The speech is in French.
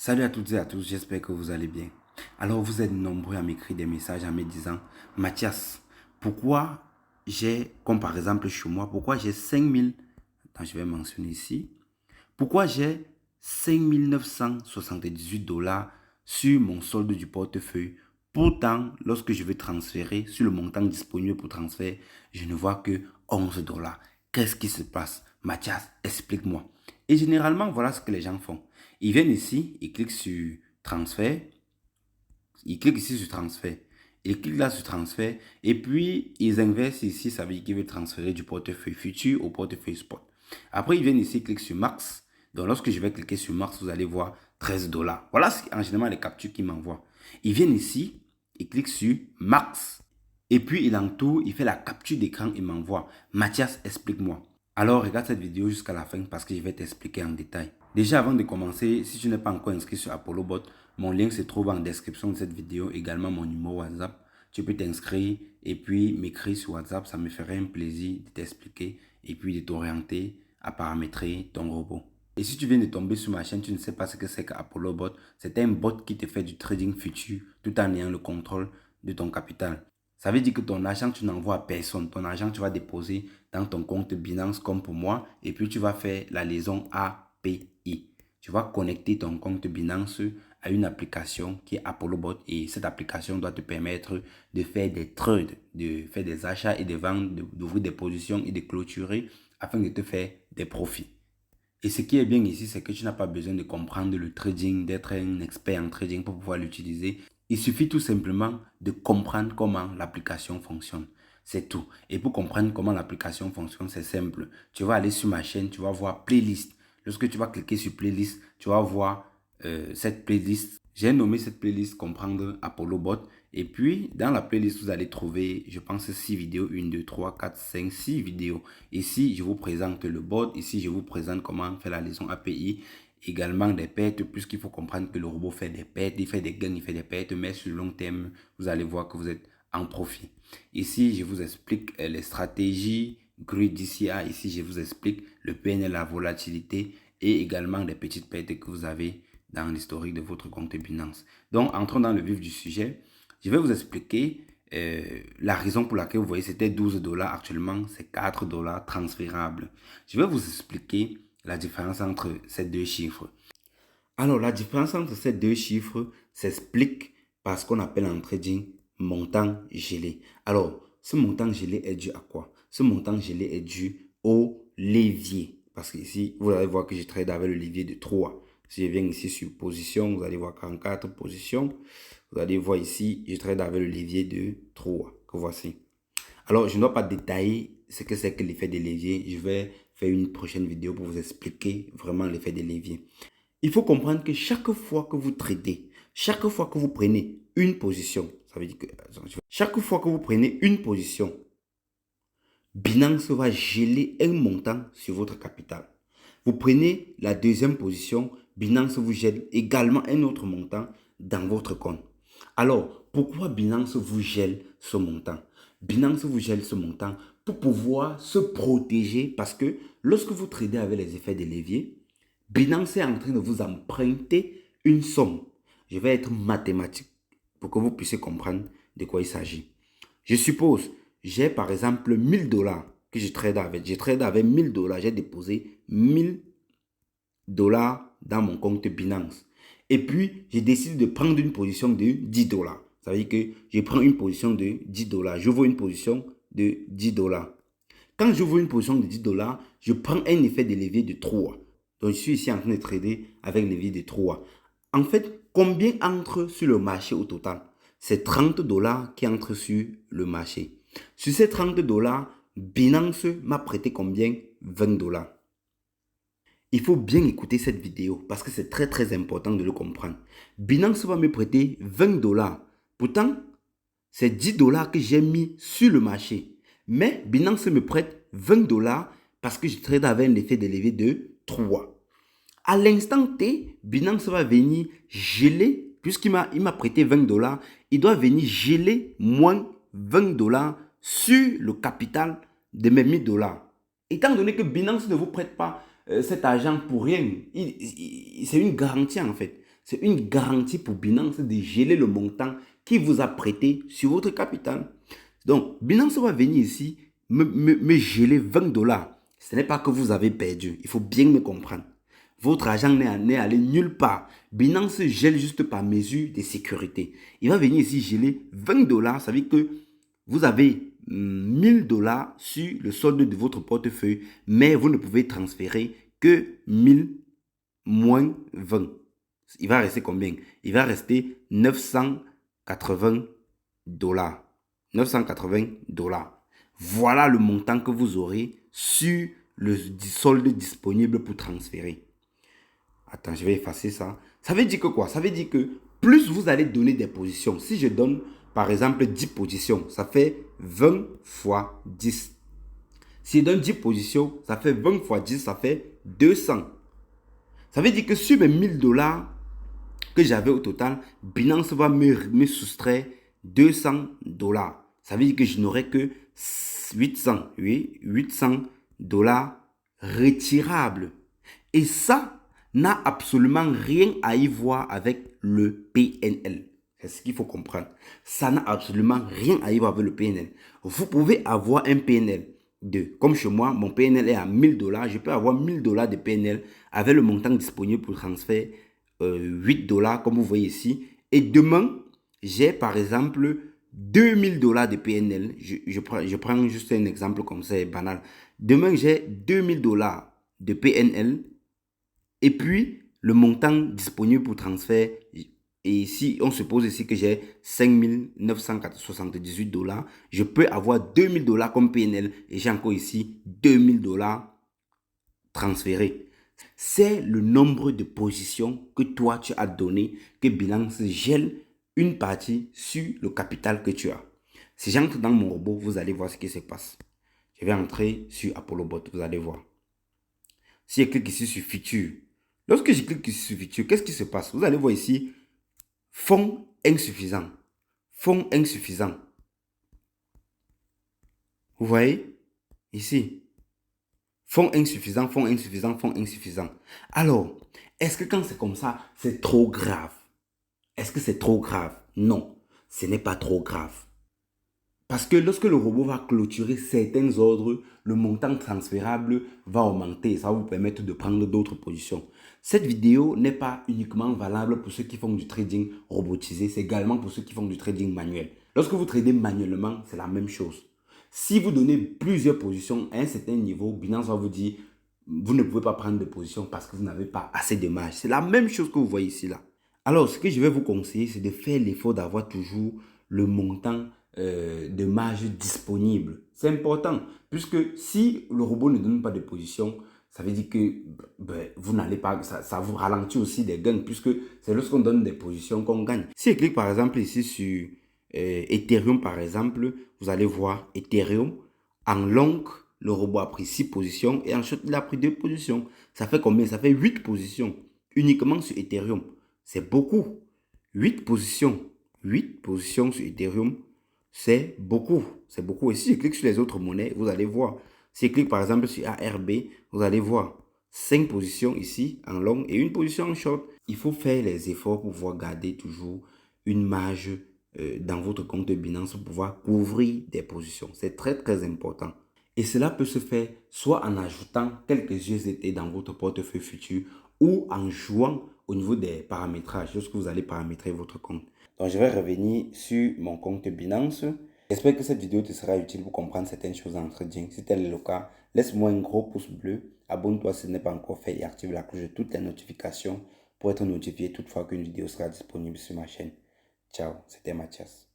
Salut à toutes et à tous, j'espère que vous allez bien. Alors, vous êtes nombreux à m'écrire des messages en me disant, Mathias, pourquoi j'ai, comme par exemple chez moi, pourquoi j'ai 5000, attends, je vais mentionner ici, pourquoi j'ai 5978 $ sur mon solde du portefeuille. Pourtant, lorsque je vais transférer sur le montant disponible pour transfert, je ne vois que 11 $. Qu'est-ce qui se passe? Mathias, explique-moi. Et généralement, voilà ce que les gens font. Ils viennent ici, ils cliquent sur transfert, ils cliquent ici sur transfert. Ils cliquent là sur transfert et puis ils inversent ici, ça veut dire qu'ils veulent transférer du portefeuille futur au portefeuille spot. Après, ils viennent ici, cliquent sur max. Donc, lorsque je vais cliquer sur max, vous allez voir 13 $. Voilà en général les captures qu'ils m'envoient. Ils viennent ici, ils cliquent sur max. Et puis, il entoure, il fait la capture d'écran, il m'envoie. Mathias, explique-moi. Alors, regarde cette vidéo jusqu'à la fin parce que je vais t'expliquer en détail. Déjà, avant de commencer, si tu n'es pas encore inscrit sur ApolloBot, mon lien se trouve en description de cette vidéo, également mon numéro WhatsApp. Tu peux t'inscrire et puis m'écrire sur WhatsApp, ça me ferait un plaisir de t'expliquer et puis de t'orienter à paramétrer ton robot. Et si tu viens de tomber sur ma chaîne, tu ne sais pas ce que c'est qu'ApolloBot, c'est un bot qui te fait du trading futur tout en ayant le contrôle de ton capital. Ça veut dire que ton argent, tu n'envoies à personne. Ton argent, tu vas déposer dans ton compte Binance comme pour moi et puis tu vas faire la liaison API. Tu vas connecter ton compte Binance à une application qui est ApolloBot et cette application doit te permettre de faire des trades, de faire des achats et des ventes, d'ouvrir des positions et de clôturer afin de te faire des profits. Et ce qui est bien ici, c'est que tu n'as pas besoin de comprendre le trading, d'être un expert en trading pour pouvoir l'utiliser. Il suffit tout simplement de comprendre comment l'application fonctionne. C'est tout. Et pour comprendre comment l'application fonctionne, c'est simple. Tu vas aller sur ma chaîne, tu vas voir playlist. Lorsque tu vas cliquer sur playlist, tu vas voir cette playlist. J'ai nommé cette playlist comprendre ApolloBot. Et puis, dans la playlist, vous allez trouver, je pense, 6 vidéos. 1, 2, 3, 4, 5, 6 vidéos. Ici, je vous présente le bot. Ici, je vous présente comment faire la liaison API. Également des pertes, puisqu'il faut comprendre que le robot fait des pertes, il fait des gains, il fait des pertes. Mais sur le long terme, vous allez voir que vous êtes en profit. Ici, je vous explique les stratégies Grid DCA. Ici, je vous explique le PNL, la volatilité et également les petites pertes que vous avez dans l'historique de votre compte Binance. Donc, entrons dans le vif du sujet. Je vais vous expliquer la raison pour laquelle vous voyez c'était 12 $. Actuellement, c'est 4 $ transférables. Je vais vous expliquer la différence entre ces deux chiffres. Alors, la différence entre ces deux chiffres s'explique par ce qu'on appelle en trading montant gelé. Alors, ce montant gelé est dû à quoi? Ce montant gelé est dû au levier. Parce que ici, vous allez voir que je trade avec le levier de 3. Si je viens ici sur position, vous allez voir 44 positions. Vous allez voir ici, je trade avec le levier de 3 que voici. Alors, je ne dois pas détailler ce que c'est que l'effet des leviers. Je vais faire une prochaine vidéo pour vous expliquer vraiment l'effet des leviers. Il faut comprendre que chaque fois que vous tradez, chaque fois que vous prenez une position, ça veut dire que chaque fois que vous prenez une position, Binance va geler un montant sur votre capital. Vous prenez la deuxième position, Binance vous gèle également un autre montant dans votre compte. Alors, pourquoi Binance vous gèle ce montant? Binance vous gèle ce montant pour pouvoir se protéger parce que lorsque vous tradez avec les effets de levier, Binance est en train de vous emprunter une somme. Je vais être mathématique pour que vous puissiez comprendre de quoi il s'agit. Je suppose, j'ai par exemple 1000 $ que je trade avec. Je trade avec 1000 $. J'ai déposé 1000 $ dans mon compte Binance. Et puis, je décide de prendre une position de 10 $. Ça veut dire que je prends une position de 10 $. J'ouvre une position de 10 $. Quand j'ouvre une position de 10 $, je prends un effet de levier de 3. Donc, je suis ici en train de trader avec le levier de 3. En fait, combien entre sur le marché au total? C'est 30 $ qui entrent sur le marché. Sur ces 30 $, Binance m'a prêté combien? 20 $. Il faut bien écouter cette vidéo parce que c'est très très important de le comprendre. Binance va me prêter 20 $. Pourtant, c'est 10 $ que j'ai mis sur le marché. Mais Binance me prête 20 $ parce que je trade avec un effet de levier de 3. À l'instant T, Binance va venir geler, puisqu'il m'a prêté 20 $, il doit venir geler moins 20 $ sur le capital de mes 1000 $. Étant donné que Binance ne vous prête pas cet argent pour rien, c'est une garantie en fait. C'est une garantie pour Binance de geler le montant qui vous a prêté sur votre capital. Donc, Binance va venir ici me geler 20 dollars. Ce n'est pas que vous avez perdu. Il faut bien me comprendre. Votre argent n'est allé nulle part. Binance gèle juste par mesure de sécurité. Il va venir ici geler 20 dollars. Ça veut dire que vous avez 1000 dollars sur le solde de votre portefeuille, mais vous ne pouvez transférer que 1000 moins 20. Il va rester combien? Il va rester 980 dollars. 980 dollars. Voilà le montant que vous aurez sur le solde disponible pour transférer. Attends, je vais effacer ça. Ça veut dire que quoi? Ça veut dire que plus vous allez donner des positions. Si je donne, par exemple, 10 positions, ça fait 20 fois 10. Si je donne 10 positions, ça fait 20 fois 10, ça fait 200. Ça veut dire que sur mes 1000 dollars que j'avais au total, Binance va me soustraire 200 dollars. Ça veut dire que je n'aurai que 800, oui, 800 dollars retirables. Et ça n'a absolument rien à y voir avec le PNL. C'est ce qu'il faut comprendre. Ça n'a absolument rien à y voir avec le PNL. Vous pouvez avoir un PNL comme chez moi, mon PNL est à 1000 dollars. Je peux avoir 1000 dollars de PNL avec le montant disponible pour transfert 8 dollars, comme vous voyez ici. Et demain, j'ai par exemple 2000 dollars de PNL. Je prends juste un exemple comme ça, banal. Demain, j'ai 2000 dollars de PNL. Et puis, le montant disponible pour transfert. Et ici, on suppose ici que j'ai 5978 dollars. Je peux avoir 2000 dollars comme PNL. Et j'ai encore ici 2000 dollars transférés. C'est le nombre de positions que toi, tu as donné que Binance gèle une partie sur le capital que tu as. Si j'entre dans mon robot, vous allez voir ce qui se passe. Je vais entrer sur ApolloBot, vous allez voir. Si je clique ici sur Future, lorsque je clique ici sur Future, qu'est-ce qui se passe? Vous allez voir ici, fonds insuffisants. Fonds insuffisants. Vous voyez? Ici. Fonds insuffisants, fonds insuffisants, fonds insuffisants. Alors, est-ce que quand c'est comme ça, c'est trop grave? Est-ce que c'est trop grave? Non, ce n'est pas trop grave. Parce que lorsque le robot va clôturer certains ordres, le montant transférable va augmenter et ça va vous permettre de prendre d'autres positions. Cette vidéo n'est pas uniquement valable pour ceux qui font du trading robotisé, c'est également pour ceux qui font du trading manuel. Lorsque vous tradez manuellement, c'est la même chose. Si vous donnez plusieurs positions à un certain niveau, Binance va vous dire, vous ne pouvez pas prendre de position parce que vous n'avez pas assez de marge. C'est la même chose que vous voyez ici là. Alors, ce que je vais vous conseiller, c'est de faire l'effort d'avoir toujours le montant de marge disponible. C'est important, puisque si le robot ne donne pas de position, ça veut dire que vous n'allez pas, ça vous ralentit aussi des gains, puisque c'est lorsqu'on donne des positions qu'on gagne. Si je clique par exemple ici sur Ethereum par exemple, vous allez voir Ethereum en long, le robot a pris 6 positions et ensuite il a pris 2 positions. Ça fait combien? Ça fait 8 positions uniquement sur Ethereum. C'est beaucoup. 8 positions. 8 positions sur Ethereum. C'est beaucoup. C'est beaucoup. Et si je clique sur les autres monnaies, vous allez voir. Si je clique par exemple sur ARB, vous allez voir 5 positions ici en long et une position en short. Il faut faire les efforts pour pouvoir garder toujours une marge dans votre compte Binance pour pouvoir couvrir des positions. C'est très très important. Et cela peut se faire soit en ajoutant quelques USDT dans votre portefeuille futur ou en jouant au niveau des paramétrages lorsque vous allez paramétrer votre compte. Donc, je vais revenir sur mon compte Binance. J'espère que cette vidéo te sera utile pour comprendre certaines choses en trading. Si tel est le cas, laisse-moi un gros pouce bleu. Abonne-toi si ce n'est pas encore fait et active la cloche de toutes les notifications pour être notifié toute fois qu'une vidéo sera disponible sur ma chaîne. Ciao, c'était Mathias.